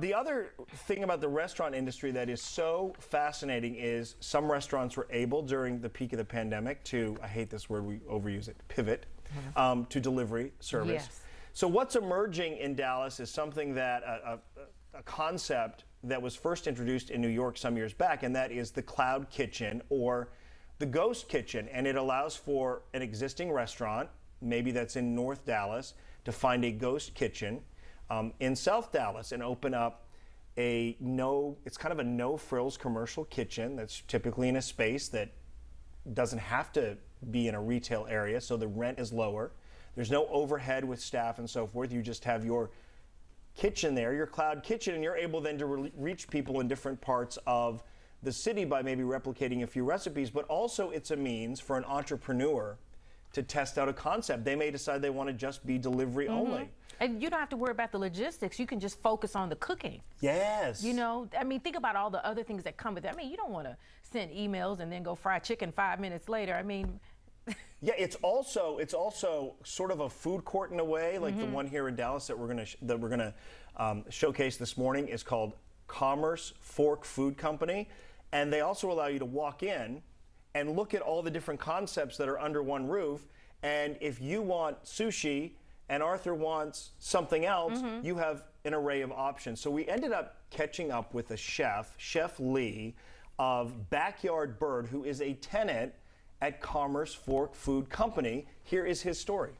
The other thing about the restaurant industry that is so fascinating is some restaurants were able during the peak of the pandemic to, I hate this word, we overuse it, pivot to delivery service. Yes. So what's emerging in Dallas is something that a concept that was first introduced in New York some years back, and that is the cloud kitchen or the ghost kitchen. And it allows for an existing restaurant, maybe that's in North Dallas, to find a ghost kitchen in South Dallas and open up it's kind of a no frills commercial kitchen that's typically in a space that doesn't have to be in a retail area, so the rent is lower. There's no overhead with staff and so forth. You just have your kitchen there, your cloud kitchen, and you're able then to reach people in different parts of the city by maybe replicating a few recipes, but also it's a means for an entrepreneur to test out a concept. They may decide they want to just be delivery only. And you don't have to worry about the logistics. You can just focus on the cooking. Yes. You know, I mean, think about all the other things that come with it. I mean, you don't want to send emails and then go fry chicken 5 minutes later. I mean, yeah, it's also sort of a food court in a way, like the one here in Dallas that we're gonna showcase this morning is called Commerce Fork Food Company, and they also allow you to walk in and look at all the different concepts that are under one roof. And if you want sushi and Arthur wants something else, you have an array of options. So we ended up catching up with a chef, Chef Lee of Backyard Bird, who is a tenant at Commerce Fork Food Company. Here is his story.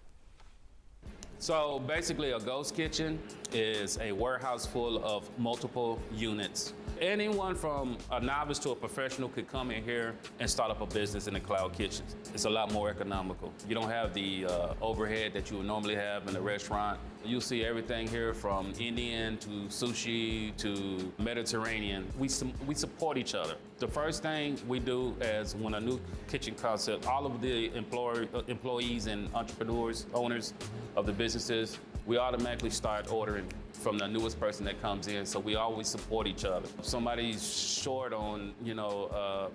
So basically a ghost kitchen is a warehouse full of multiple units. Anyone from a novice to a professional could come in here and start up a business in the cloud kitchens. It's a lot more economical. You don't have the overhead that you would normally have in a restaurant. You'll see everything here from Indian to sushi to Mediterranean. We support each other. The first thing we do is when a new kitchen concept, all of the employees and entrepreneurs, owners of the businesses, we automatically start ordering from the newest person that comes in, so we always support each other. If somebody's short on, a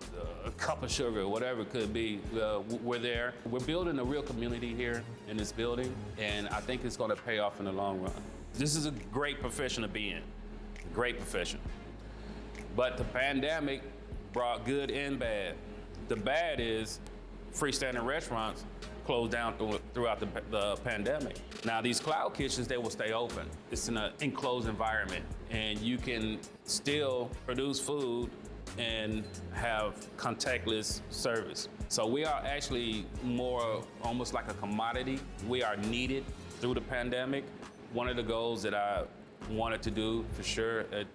cup of sugar, whatever it could be, we're there. We're building a real community here in this building, and I think it's gonna pay off in the long run. This is a great profession to be in, great profession. But the pandemic brought good and bad. The bad is freestanding restaurants closed down throughout the pandemic. Now these cloud kitchens, they will stay open. It's in an enclosed environment and you can still produce food and have contactless service. So we are actually more almost like a commodity. We are needed through the pandemic. One of the goals that I wanted to do for sure at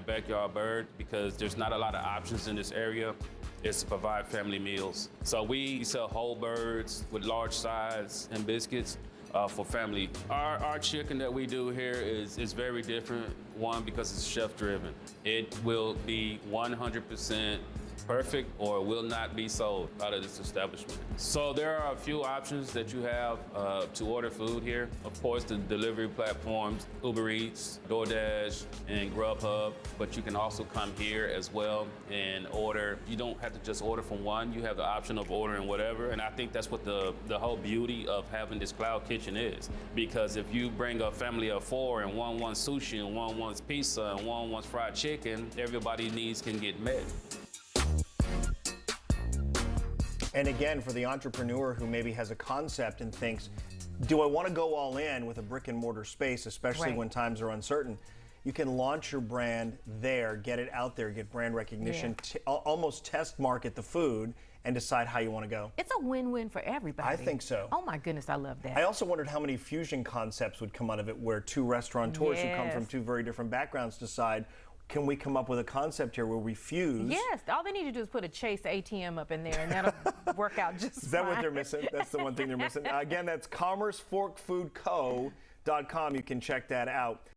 Backyard Bird, because there's not a lot of options in this area, is to provide family meals. So we sell whole birds with large sides and biscuits for family. Our chicken that we do here is very different. One, because it's chef driven. It will be 100% perfect or will not be sold out of this establishment. So there are a few options that you have to order food here. Of course, the delivery platforms, Uber Eats, DoorDash, and Grubhub, but you can also come here as well and order. You don't have to just order from one, you have the option of ordering whatever, and I think that's what the whole beauty of having this cloud kitchen is. Because if you bring a family of 4 and one wants sushi and one wants pizza and one wants fried chicken, everybody's needs can get met. And again, for the entrepreneur who maybe has a concept and thinks, do I want to go all in with a brick and mortar space, especially when times are uncertain? You can launch your brand there, get it out there, get brand recognition, almost test market the food and decide how you want to go. It's a win-win for everybody. I think so. Oh my goodness, I love that. I also wondered how many fusion concepts would come out of it where two restaurateurs who come from two very different backgrounds decide, can we come up with a concept here where we fuse? Yes, all they need to do is put a Chase ATM up in there and that'll work out just fine. Is that what they're missing? That's the one thing they're missing. Again, that's commerceforkfoodco.com. You can check that out.